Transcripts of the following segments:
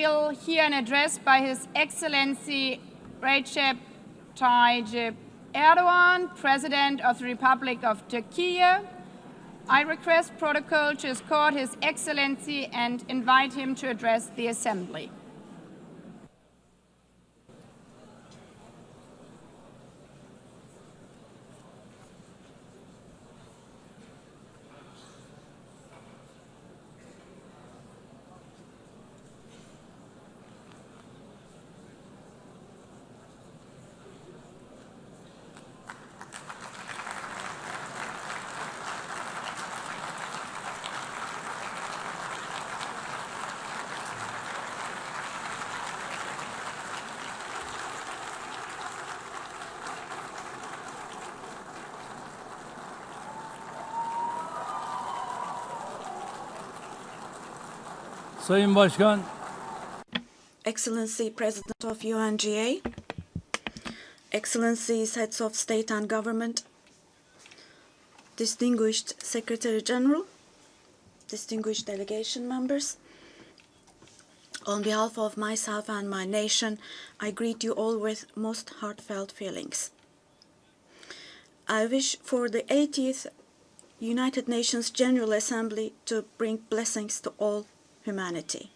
will hear an address by His Excellency Recep Tayyip Erdogan, President of the Republic of Turkey. I request protocol to escort His Excellency and invite him to address the Assembly. Sayın Başkan, Excellency President of UNGA, Excellencies Heads of State and Government, Distinguished Secretary General, distinguished delegation members, on behalf of myself and my nation, I greet you all with most heartfelt feelings. I wish for the 80th United Nations General Assembly to bring blessings to all humanity.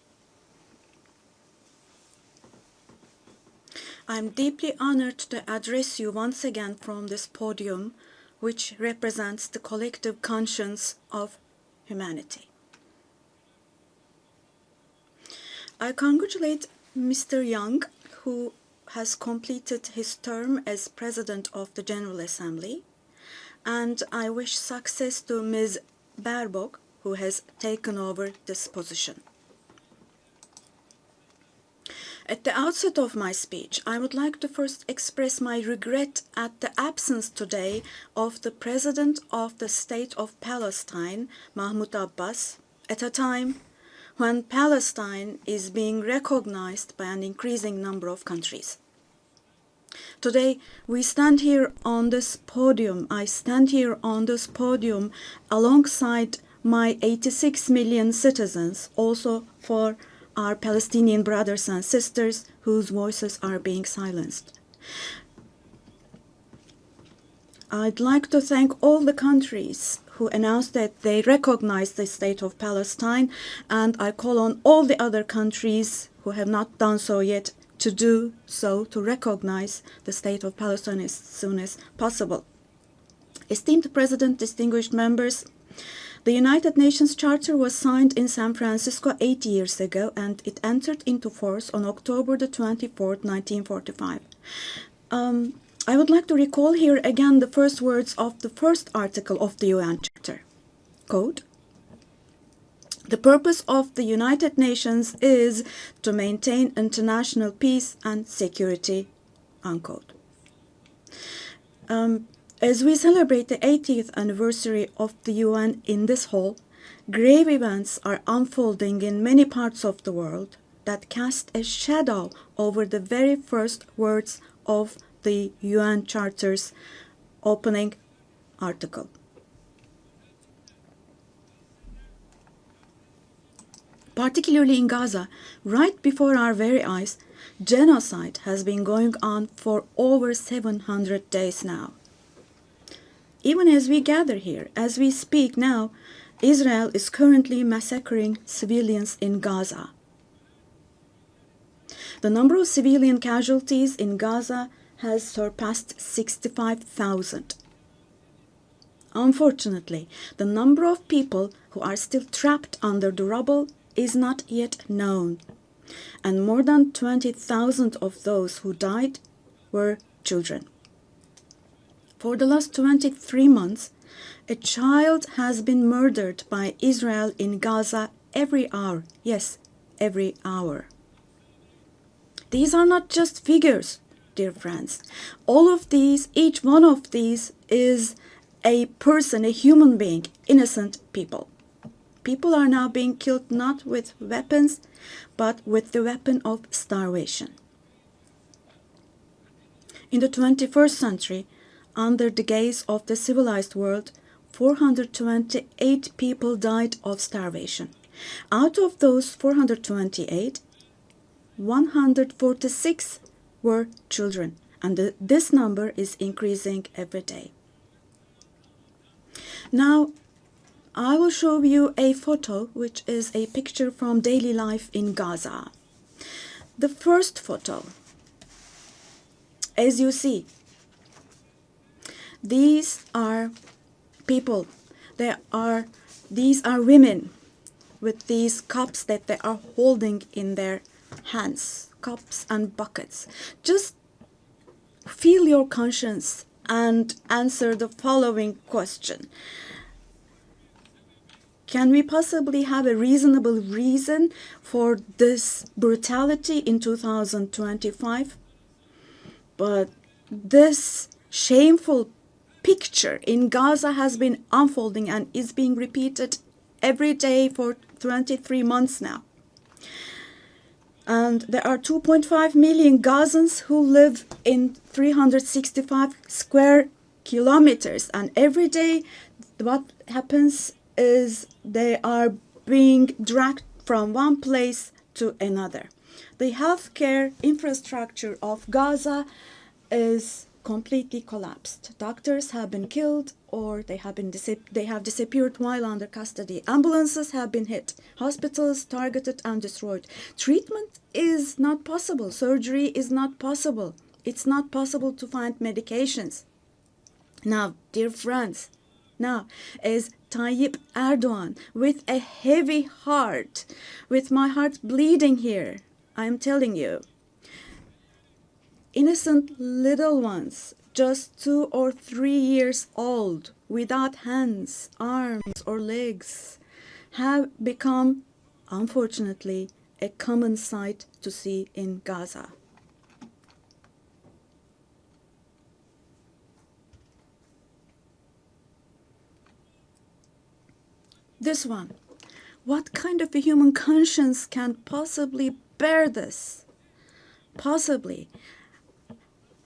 I am deeply honored to address you once again from this podium, which represents the collective conscience of humanity. I congratulate Mr. Young, who has completed his term as President of the General Assembly, and I wish success to Ms. Baerbock, who has taken over this position. At the outset of my speech, I would like to first express my regret at the absence today of the President of the State of Palestine, Mahmoud Abbas, at a time when Palestine is being recognized by an increasing number of countries. Today, we stand here on this podium. I stand here on this podium alongside my 86 million citizens, also for our Palestinian brothers and sisters whose voices are being silenced. I'd like to thank all the countries who announced that they recognize the state of Palestine, and I call on all the other countries who have not done so yet to do so, to recognize the state of Palestine as soon as possible. Esteemed President, distinguished members, the United Nations Charter was signed in San Francisco 8 years ago, and it entered into force on October the 24th, 1945. I would like to recall here again the first words of the first article of the UN Charter. Quote, "The purpose of the United Nations is to maintain international peace and security," unquote. As we celebrate the 80th anniversary of the UN in this hall, grave events are unfolding in many parts of the world that cast a shadow over the very first words of the UN Charter's opening article. Particularly in Gaza, right before our very eyes, genocide has been going on for over 700 days now. Even as we gather here, as we speak now, Israel is currently massacring civilians in Gaza. The number of civilian casualties in Gaza has surpassed 65,000. Unfortunately, the number of people who are still trapped under the rubble is not yet known, and more than 20,000 of those who died were children. For the last 23 months, a child has been murdered by Israel in Gaza every hour. Yes, every hour. These are not just figures, dear friends. All of these, each one of these is a person, a human being, innocent people. People are now being killed not with weapons, but with the weapon of starvation. In the 21st century, under the gaze of the civilized world, 428 people died of starvation. Out of those 428, 146 were children, and this number is increasing every day. Now, I will show you a photo, which is a picture from daily life in Gaza. The first photo, as you see, these are people. These are women with these cups that they are holding in their hands, cups and buckets. Just feel your conscience and answer the following question. Can we possibly have a reasonable reason for this brutality in 2025? But this shameful picture in Gaza has been unfolding and is being repeated every day for 23 months now. And there are 2.5 million Gazans who live in 365 square kilometers. And every day what happens is they are being dragged from one place to another. The healthcare infrastructure of Gaza is completely collapsed. Doctors have been killed or they have disappeared while under custody. Ambulances have been hit. Hospitals targeted and destroyed. Treatment is not possible. Surgery is not possible. It's not possible to find medications. Now, dear friends, now, as Tayyip Erdogan, with a heavy heart, with my heart bleeding here, I am telling you, innocent little ones, just 2 or 3 years old, without hands, arms, or legs, have become, unfortunately, a common sight to see in Gaza. This one. What kind of a human conscience can possibly bear this? Possibly.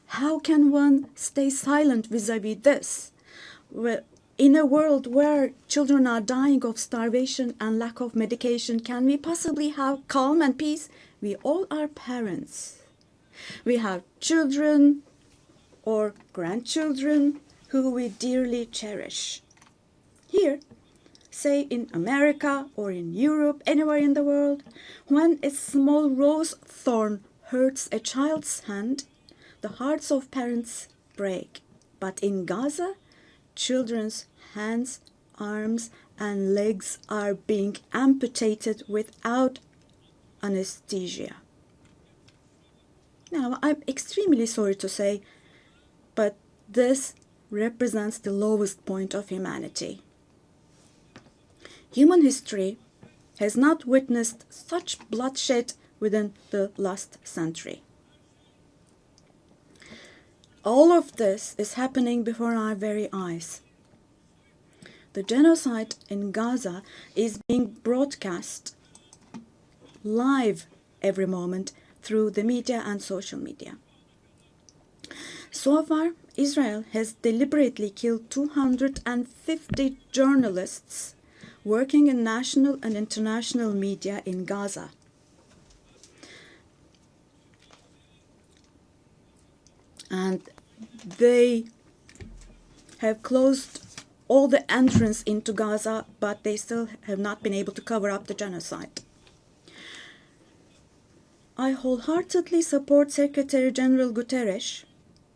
How can one stay silent vis-a-vis this? Well, in a world where children are dying of starvation and lack of medication, can we possibly have calm and peace? We all are parents. We have children or grandchildren who we dearly cherish. Here, say in America or in Europe, anywhere in the world, when a small rose thorn hurts a child's hand, the hearts of parents break. But in Gaza, children's hands, arms, and legs are being amputated without anesthesia. Now, I'm extremely sorry to say, but this represents the lowest point of humanity. Human history has not witnessed such bloodshed within the last century. All of this is happening before our very eyes. The genocide in Gaza is being broadcast live every moment through the media and social media. So far, Israel has deliberately killed 250 journalists working in national and international media in Gaza. And they have closed all the entrance into Gaza, but they still have not been able to cover up the genocide. I wholeheartedly support Secretary General Guterres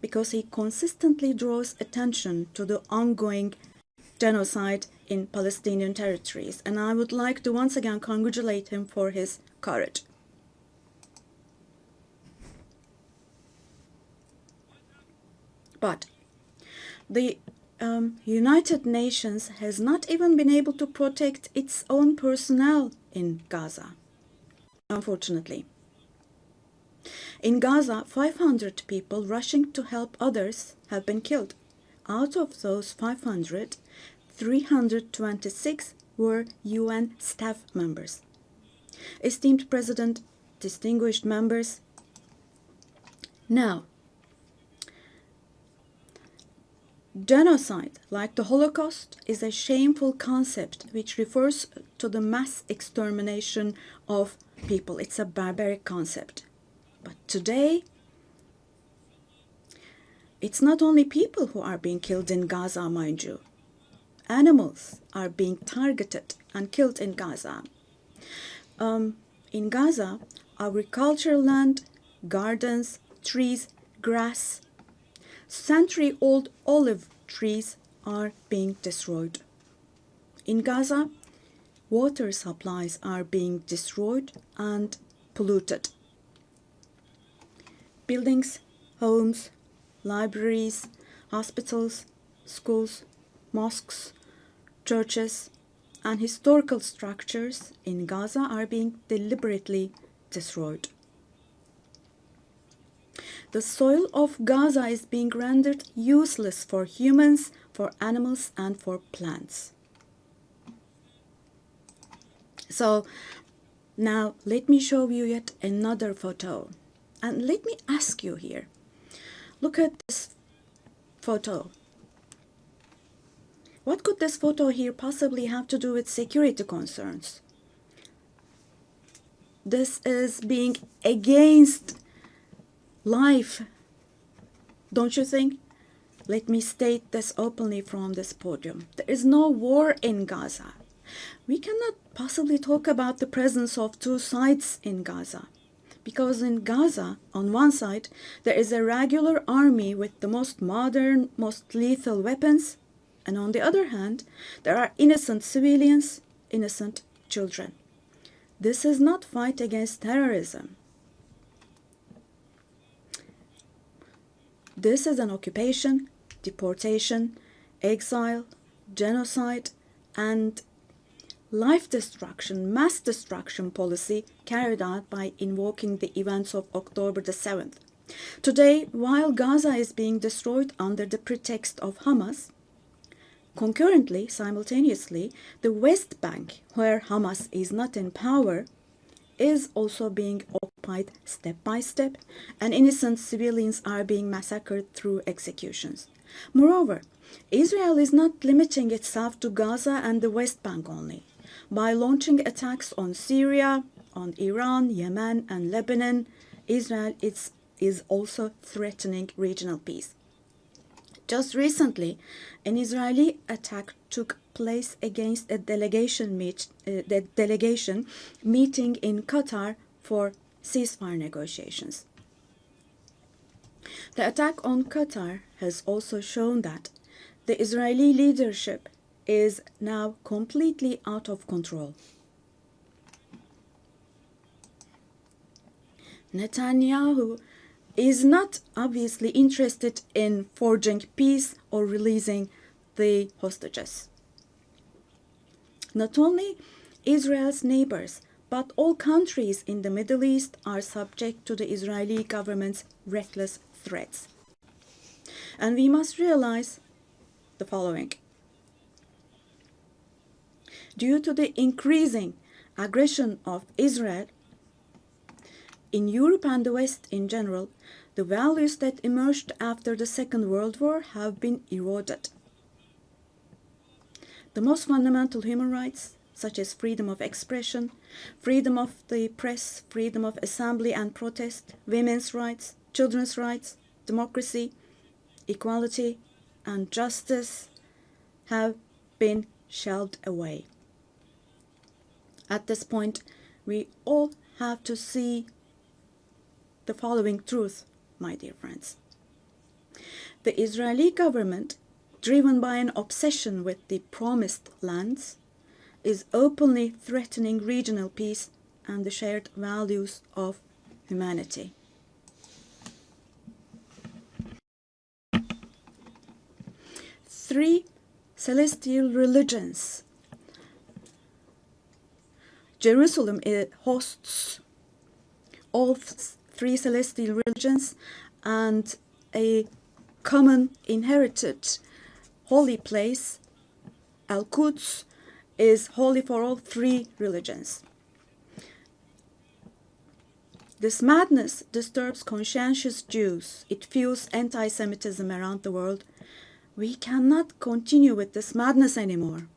because he consistently draws attention to the ongoing genocide in Palestinian territories, and I would like to once again congratulate him for his courage. But the United Nations has not even been able to protect its own personnel in Gaza, unfortunately. In Gaza, 500 people rushing to help others have been killed. Out of those 500, 326 were UN staff members. Esteemed President, distinguished members, now, genocide, like the Holocaust, is a shameful concept which refers to the mass extermination of people. It's a barbaric concept. Today, it's not only people who are being killed in Gaza, mind you. Animals are being targeted and killed in Gaza. In Gaza, agricultural land, gardens, trees, grass, century-old olive trees are being destroyed. In Gaza, water supplies are being destroyed and polluted. Buildings, homes, libraries, hospitals, schools, mosques, churches, and historical structures in Gaza are being deliberately destroyed. The soil of Gaza is being rendered useless for humans, for animals, and for plants. So now let me show you yet another photo. And let me ask you here, look at this photo. What could this photo here possibly have to do with security concerns? This is being against life, don't you think? Let me state this openly from this podium. There is no war in Gaza. We cannot possibly talk about the presence of two sides in Gaza. Because in Gaza, on one side, there is a regular army with the most modern, most lethal weapons, and on the other hand, there are innocent civilians, innocent children. This is not fight against terrorism. This is an occupation, deportation, exile, genocide, and life destruction, mass destruction policy carried out by invoking the events of October the 7th. Today, while Gaza is being destroyed under the pretext of Hamas, concurrently, simultaneously, the West Bank, where Hamas is not in power, is also being occupied step by step, and innocent civilians are being massacred through executions. Moreover, Israel is not limiting itself to Gaza and the West Bank only. By launching attacks on Syria, on Iran, Yemen, and Lebanon, Israel is also threatening regional peace. Just recently, an Israeli attack took place against a delegation meeting in Qatar for ceasefire negotiations. The attack on Qatar has also shown that the Israeli leadership is now completely out of control. Netanyahu is not obviously interested in forging peace or releasing the hostages. Not only Israel's neighbors, but all countries in the Middle East are subject to the Israeli government's reckless threats. And we must realize the following. Due to the increasing aggression of Israel, in Europe and the West in general, the values that emerged after the Second World War have been eroded. The most fundamental human rights, such as freedom of expression, freedom of the press, freedom of assembly and protest, women's rights, children's rights, democracy, equality, and justice, have been shelved away. At this point, we all have to see the following truth, my dear friends. The Israeli government, driven by an obsession with the promised lands, is openly threatening regional peace and the shared values of humanity. Three celestial religions. Jerusalem hosts all three celestial religions and a common inherited holy place, Al-Quds, is holy for all three religions. This madness disturbs conscientious Jews. It fuels anti-Semitism around the world. We cannot continue with this madness anymore.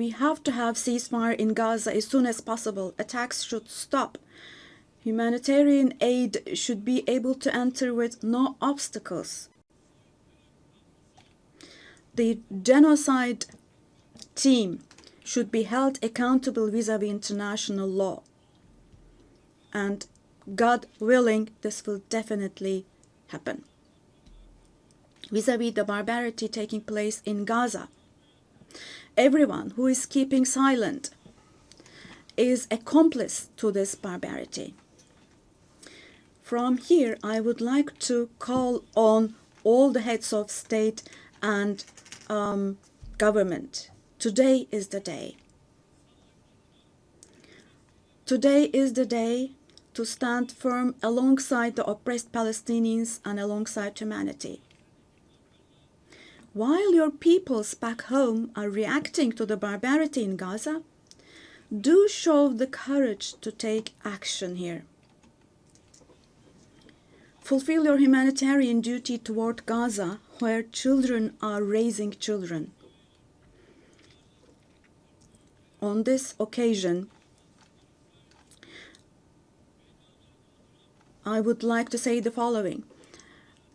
We have to have ceasefire in Gaza as soon as possible. Attacks should stop. Humanitarian aid should be able to enter with no obstacles. The genocide team should be held accountable vis-à-vis international law. And God willing, this will definitely happen. Vis-à-vis the barbarity taking place in Gaza, everyone who is keeping silent is accomplice to this barbarity. From here, I would like to call on all the heads of state and government. Today is the day. Today is the day to stand firm alongside the oppressed Palestinians and alongside humanity. While your peoples back home are reacting to the barbarity in Gaza, do show the courage to take action here. Fulfill your humanitarian duty toward Gaza, where children are raising children. On this occasion, I would like to say the following.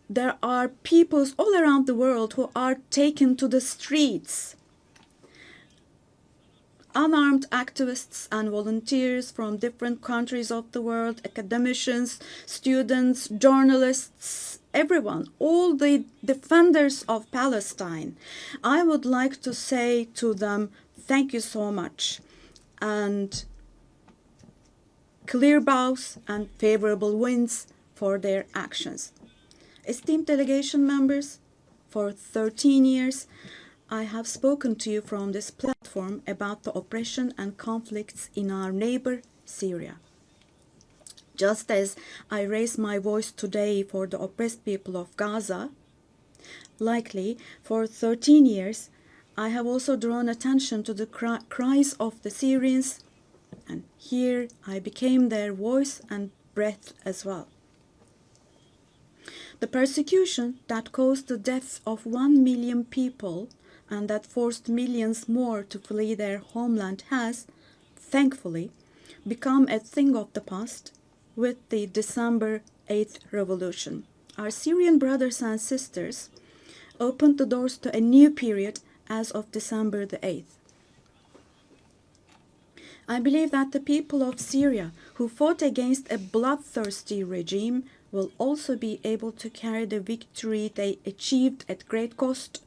There are peoples all around the world who are taken to the streets. Unarmed activists and volunteers from different countries of the world, academicians, students, journalists, everyone, all the defenders of Palestine. I would like to say to them, thank you so much, and clear bows and favorable winds for their actions. Esteemed delegation members, for 13 years, I have spoken to you from this platform about the oppression and conflicts in our neighbor, Syria. Just as I raise my voice today for the oppressed people of Gaza, likely for 13 years, I have also drawn attention to the cries of the Syrians, and here I became their voice and breath as well. The persecution that caused the death of 1 million people and that forced millions more to flee their homeland has, thankfully, become a thing of the past with the December 8th revolution. Our Syrian brothers and sisters opened the doors to a new period as of December the 8th. I believe that the people of Syria who fought against a bloodthirsty regime will also be able to carry the victory they achieved at great cost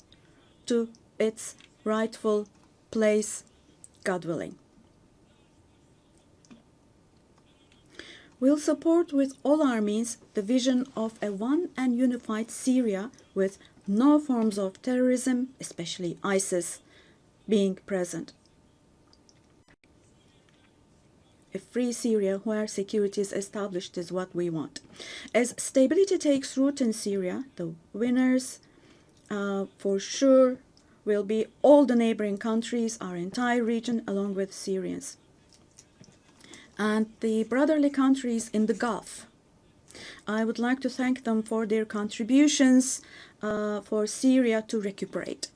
to its rightful place, God willing. We'll support with all our means the vision of a one and unified Syria with no forms of terrorism, especially ISIS, being present. A free Syria where security is established is what we want. As stability takes root in Syria, the winners for sure will be all the neighboring countries, our entire region, along with Syrians. And the brotherly countries in the Gulf. I would like to thank them for their contributions for Syria to recuperate.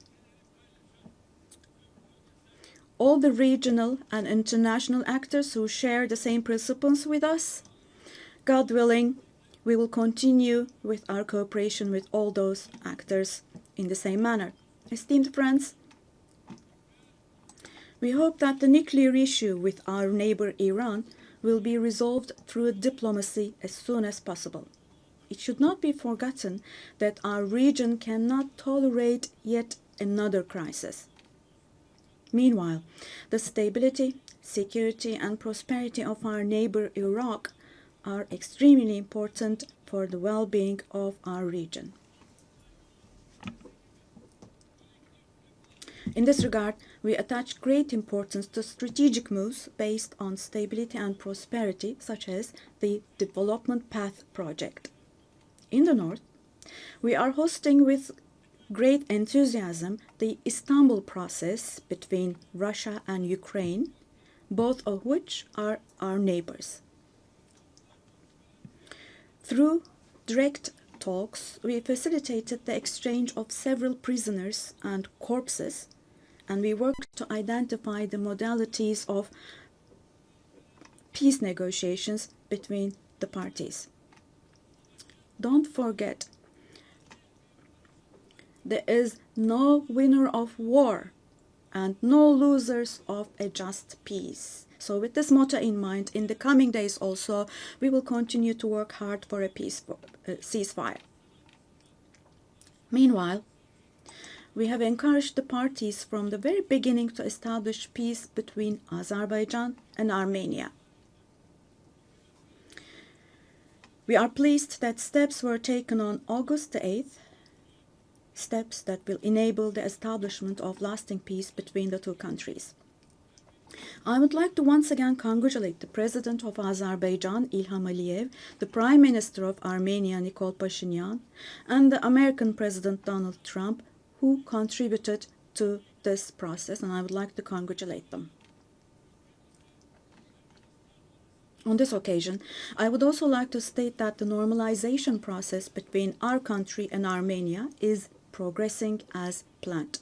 All the regional and international actors who share the same principles with us, God willing, we will continue with our cooperation with all those actors in the same manner. Esteemed friends, we hope that the nuclear issue with our neighbor Iran will be resolved through diplomacy as soon as possible. It should not be forgotten that our region cannot tolerate yet another crisis. Meanwhile, the stability, security, and prosperity of our neighbor Iraq are extremely important for the well-being of our region. In this regard, we attach great importance to strategic moves based on stability and prosperity, such as the Development Path Project. In the north, we are hosting with great enthusiasm the Istanbul process between Russia and Ukraine, both of which are our neighbors. Through direct talks, we facilitated the exchange of several prisoners and corpses and we worked to identify the modalities of peace negotiations between the parties. Don't forget, there is no winner of war and no losers of a just peace. So with this motto in mind, in the coming days also, we will continue to work hard for a peaceful ceasefire. Meanwhile, we have encouraged the parties from the very beginning to establish peace between Azerbaijan and Armenia. We are pleased that steps were taken on August the 8th, steps that will enable the establishment of lasting peace between the two countries. I would like to once again congratulate the President of Azerbaijan, Ilham Aliyev, the Prime Minister of Armenia, Nikol Pashinyan, and the American President Donald Trump, who contributed to this process, and I would like to congratulate them. On this occasion, I would also like to state that the normalization process between our country and Armenia is progressing as planned.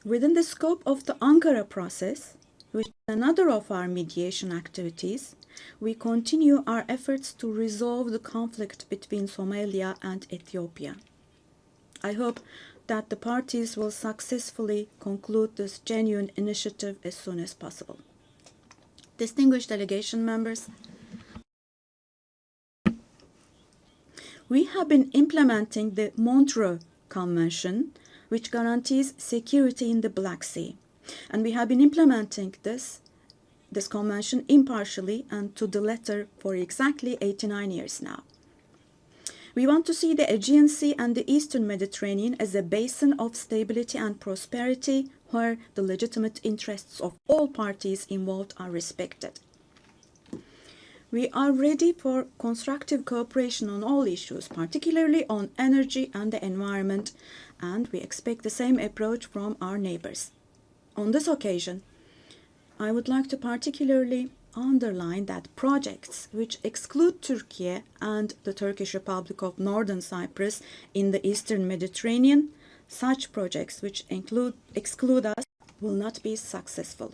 Within the scope of the Ankara process, which is another of our mediation activities, we continue our efforts to resolve the conflict between Somalia and Ethiopia. I hope that the parties will successfully conclude this genuine initiative as soon as possible. Distinguished delegation members, we have been implementing the Montreux Convention, which guarantees security in the Black Sea. And we have been implementing this convention impartially and to the letter for exactly 89 years now. We want to see the Aegean Sea and the Eastern Mediterranean as a basin of stability and prosperity where the legitimate interests of all parties involved are respected. We are ready for constructive cooperation on all issues, particularly on energy and the environment, and we expect the same approach from our neighbors. On this occasion, I would like to particularly underline that projects which exclude Turkey and the Turkish Republic of Northern Cyprus in the Eastern Mediterranean, such projects which exclude us will not be successful.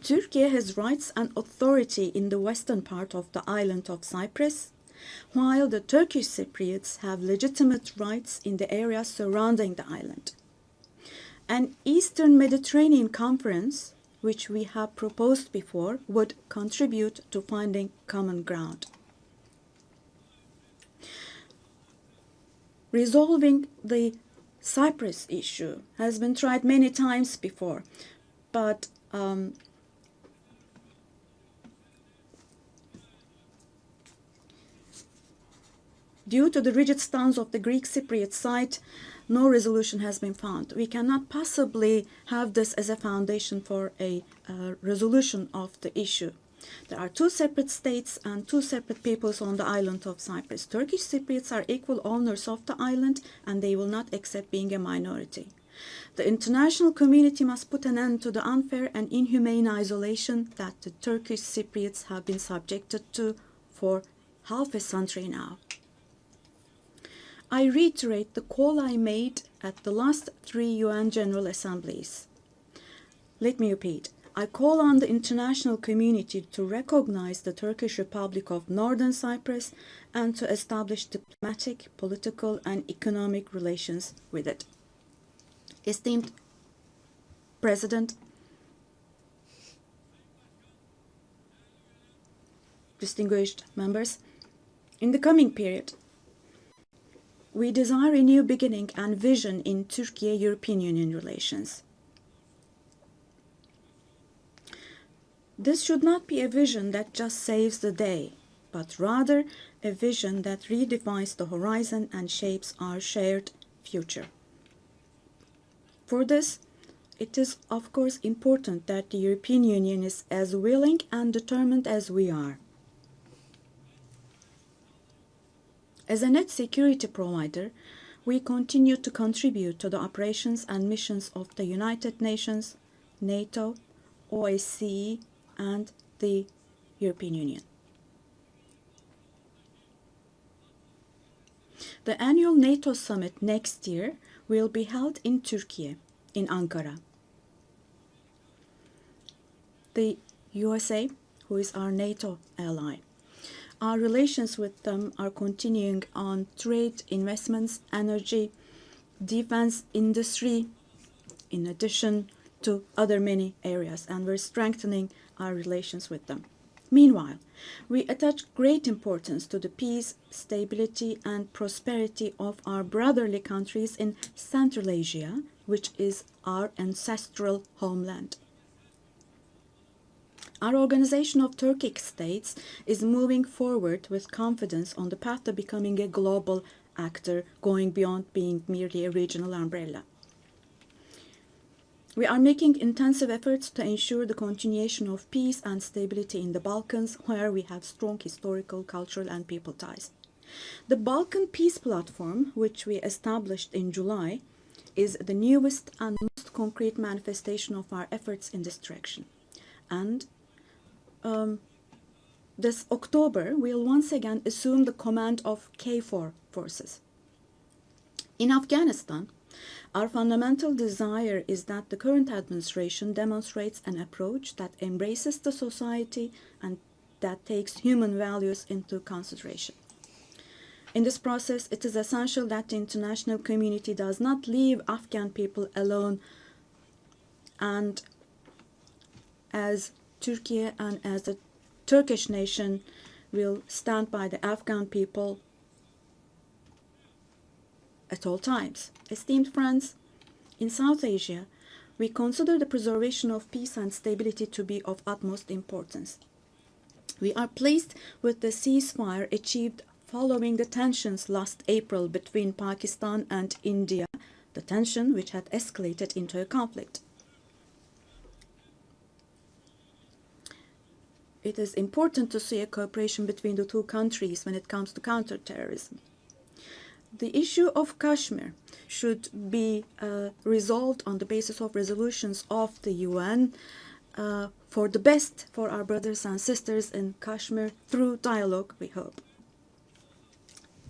Turkey has rights and authority in the western part of the island of Cyprus, while the Turkish Cypriots have legitimate rights in the areas surrounding the island. An Eastern Mediterranean Conference, which we have proposed before, would contribute to finding common ground. Resolving the Cyprus issue has been tried many times before, but due to the rigid stance of the Greek Cypriot side, no resolution has been found. We cannot possibly have this as a foundation for a resolution of the issue. There are two separate states and two separate peoples on the island of Cyprus. Turkish Cypriots are equal owners of the island and they will not accept being a minority. The international community must put an end to the unfair and inhumane isolation that the Turkish Cypriots have been subjected to for half a century now. I reiterate the call I made at the last 3 UN General Assemblies. Let me repeat. I call on the international community to recognize the Turkish Republic of Northern Cyprus and to establish diplomatic, political, and economic relations with it. Esteemed President, distinguished members, in the coming period, we desire a new beginning and vision in Turkey-European Union relations. This should not be a vision that just saves the day, but rather a vision that redefines the horizon and shapes our shared future. For this, it is of course important that the European Union is as willing and determined as we are. As a net security provider, we continue to contribute to the operations and missions of the United Nations, NATO, OSCE, and the European Union. The annual NATO summit next year will be held in Turkey, in Ankara. The USA, who is our NATO ally, our relations with them are continuing on trade, investments, energy, defense industry, in addition to other many areas, and we're strengthening our relations with them. Meanwhile, we attach great importance to the peace, stability, and prosperity of our brotherly countries in Central Asia, which is our ancestral homeland. Our Organization of Turkic States is moving forward with confidence on the path to becoming a global actor, going beyond being merely a regional umbrella. We are making intensive efforts to ensure the continuation of peace and stability in the Balkans, where we have strong historical, cultural, and people ties. The Balkan Peace Platform, which we established in July, is the newest and most concrete manifestation of our efforts in this direction. And this October, we'll once again assume the command of KFOR forces. In Afghanistan, our fundamental desire is that the current administration demonstrates an approach that embraces the society and that takes human values into consideration. In this process, it is essential that the international community does not leave Afghan people alone, and as Turkey and as the Turkish nation will stand by the Afghan people at all times. Esteemed friends, in South Asia, we consider the preservation of peace and stability to be of utmost importance. We are pleased with the ceasefire achieved following the tensions last April between Pakistan and India, the tension which had escalated into a conflict. It is important to see a cooperation between the two countries when it comes to counterterrorism. The issue of Kashmir should be resolved on the basis of resolutions of the UN for the best for our brothers and sisters in Kashmir through dialogue, we hope.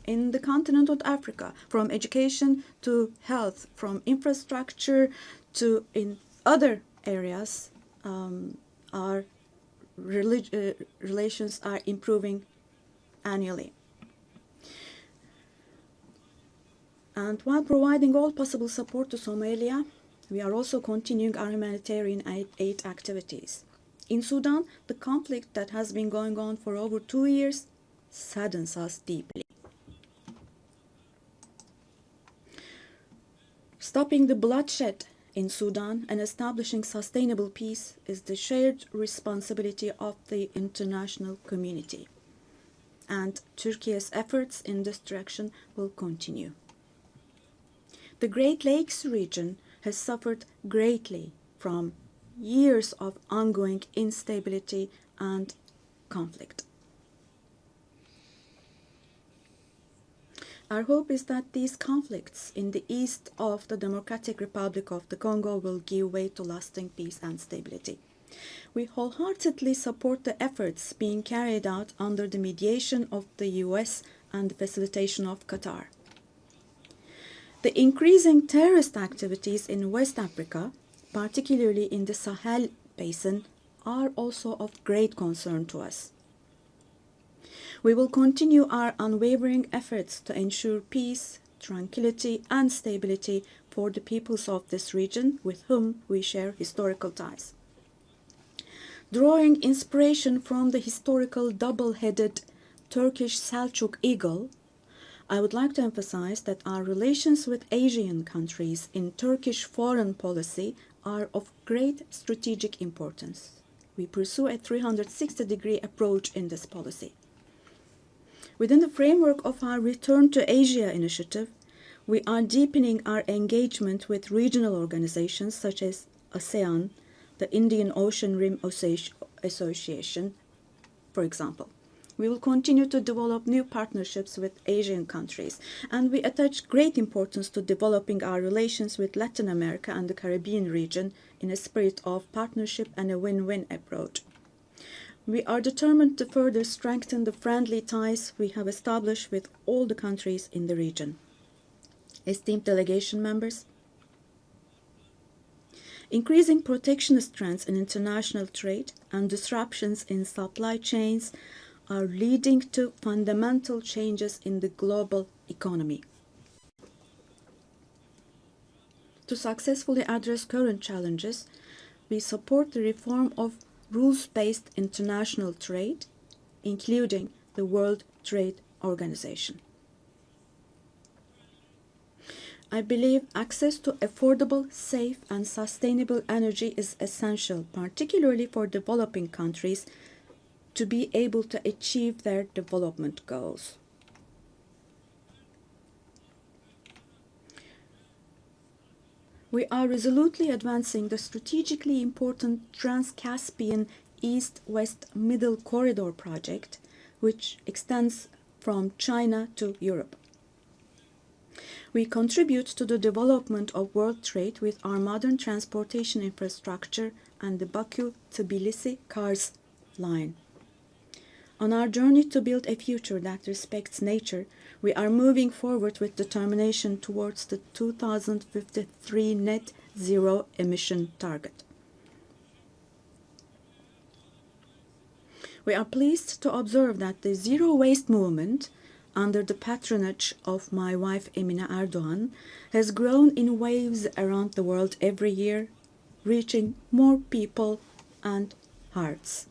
In the continent of Africa, from education to health, from infrastructure to in other areas, our relations are improving annually. And while providing all possible support to Somalia, we are also continuing our humanitarian aid activities. In Sudan, the conflict that has been going on for over 2 years saddens us deeply. Stopping the bloodshed in Sudan and establishing sustainable peace is the shared responsibility of the international community. And Turkey's efforts in this direction will continue. The Great Lakes region has suffered greatly from years of ongoing instability and conflict. Our hope is that these conflicts in the east of the Democratic Republic of the Congo will give way to lasting peace and stability. We wholeheartedly support the efforts being carried out under the mediation of the US and the facilitation of Qatar. The increasing terrorist activities in West Africa, particularly in the Sahel Basin, are also of great concern to us. We will continue our unwavering efforts to ensure peace, tranquility, and stability for the peoples of this region with whom we share historical ties. Drawing inspiration from the historical double-headed Turkish Selçuk eagle, I would like to emphasize that our relations with Asian countries in Turkish foreign policy are of great strategic importance. We pursue a 360-degree approach in this policy. Within the framework of our Return to Asia initiative, we are deepening our engagement with regional organizations such as ASEAN, the Indian Ocean Rim Association, for example. We will continue to develop new partnerships with Asian countries, and we attach great importance to developing our relations with Latin America and the Caribbean region in a spirit of partnership and a win-win approach. We are determined to further strengthen the friendly ties we have established with all the countries in the region. Esteemed delegation members, increasing protectionist trends in international trade and disruptions in supply chains are leading to fundamental changes in the global economy. To successfully address current challenges, we support the reform of rules-based international trade, including the World Trade Organization. I believe access to affordable, safe, and sustainable energy is essential, particularly for developing countries, to be able to achieve their development goals. We are resolutely advancing the strategically important Trans-Caspian East-West Middle Corridor project, which extends from China to Europe. We contribute to the development of world trade with our modern transportation infrastructure and the Baku-Tbilisi Kars line. On our journey to build a future that respects nature, we are moving forward with determination towards the 2053 net zero emission target. We are pleased to observe that the zero waste movement, under the patronage of my wife Emine Erdoğan, has grown in waves around the world every year, reaching more people and hearts.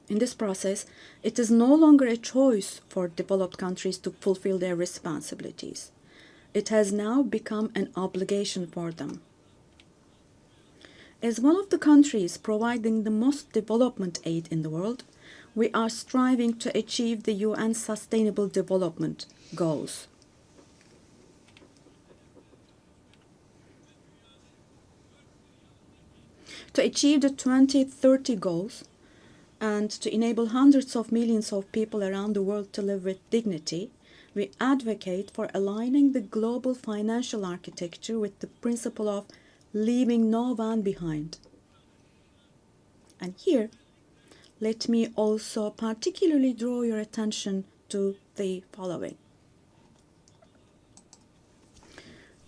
In this process, it is no longer a choice for developed countries to fulfill their responsibilities. It has now become an obligation for them. As one of the countries providing the most development aid in the world, we are striving to achieve the UN Sustainable Development Goals. To achieve the 2030 goals, and to enable hundreds of millions of people around the world to live with dignity, we advocate for aligning the global financial architecture with the principle of leaving no one behind. And here, let me also particularly draw your attention to the following.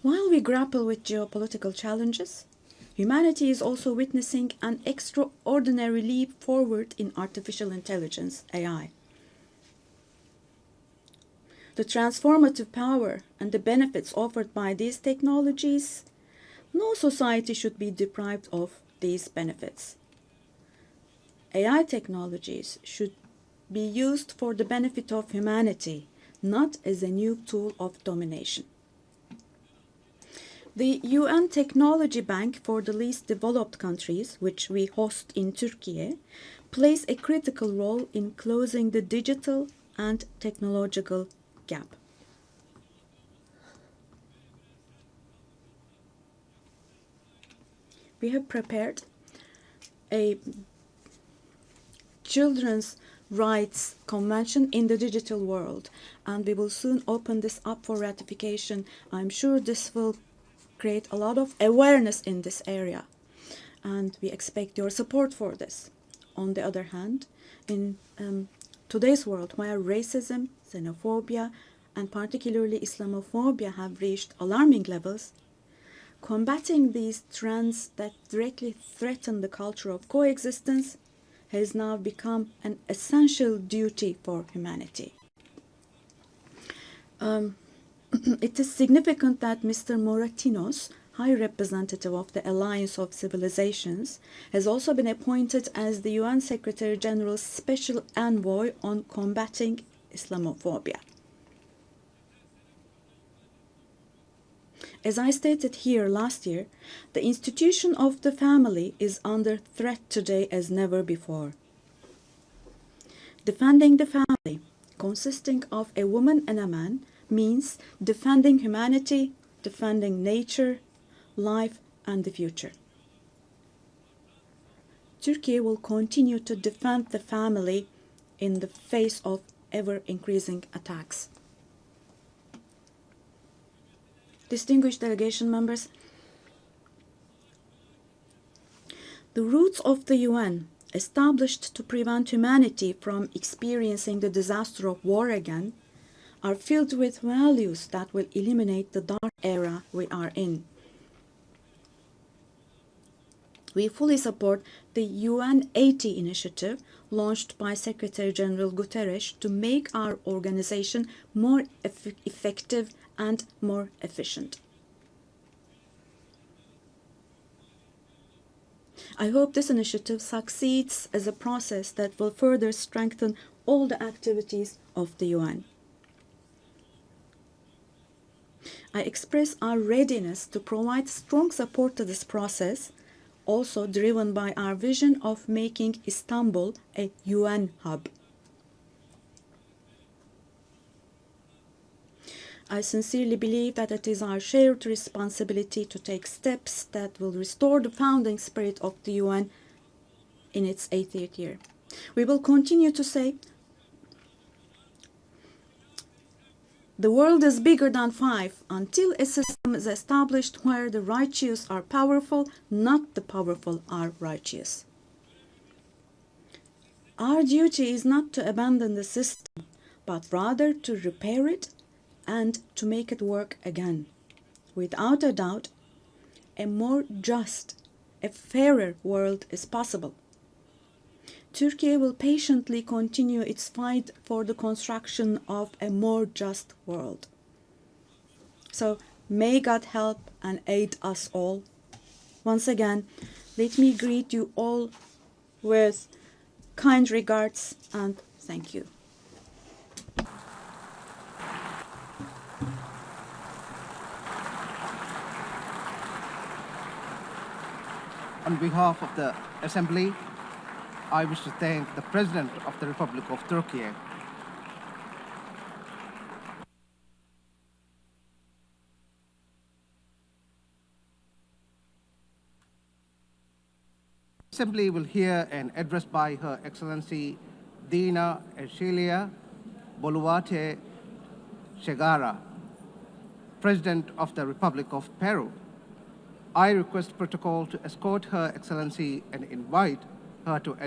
While we grapple with geopolitical challenges, humanity is also witnessing an extraordinary leap forward in artificial intelligence, AI. The transformative power and the benefits offered by these technologies, no society should be deprived of these benefits. AI technologies should be used for the benefit of humanity, not as a new tool of domination. The UN Technology Bank for the Least Developed Countries, which we host in Turkey, plays a critical role in closing the digital and technological gap. We have prepared a children's rights convention in the digital world, and we will soon open this up for ratification. I'm sure this will create a lot of awareness in this area, and we expect your support for this. On the other hand, in today's world, where racism, xenophobia, and particularly Islamophobia have reached alarming levels, combating these trends that directly threaten the culture of coexistence has now become an essential duty for humanity. It is significant that Mr. Moratinos, High Representative of the Alliance of Civilizations, has also been appointed as the UN Secretary General's Special Envoy on combating Islamophobia. As I stated here last year, the institution of the family is under threat today as never before. Defending the family, consisting of a woman and a man, means defending humanity, defending nature, life, and the future. Turkey will continue to defend the family in the face of ever-increasing attacks. Distinguished delegation members, The roots of the UN, established to prevent humanity from experiencing the disaster of war again, are filled with values that will eliminate the dark era we are in. We fully support the UN80 initiative launched by Secretary General Guterres to make our organization more effective and more efficient. I hope this initiative succeeds as a process that will further strengthen all the activities of the UN. I express our readiness to provide strong support to this process, also driven by our vision of making Istanbul a UN hub. I sincerely believe that it is our shared responsibility to take steps that will restore the founding spirit of the UN in its 80th year. We will continue to say, the world is bigger than five until a system is established where the righteous are powerful, not the powerful are righteous. Our duty is not to abandon the system, but rather to repair it and to make it work again. Without a doubt, a more just, a fairer world is possible. Turkey will patiently continue its fight for the construction of a more just world. So may God help and aid us all. Once again, let me greet you all with kind regards and thank you. On behalf of the Assembly, I wish to thank the President of the Republic of Turkey. The Assembly will hear an address by Her Excellency Dina Ercilia Boluarte Segara, President of the Republic of Peru. I request protocol to escort Her Excellency and invite her to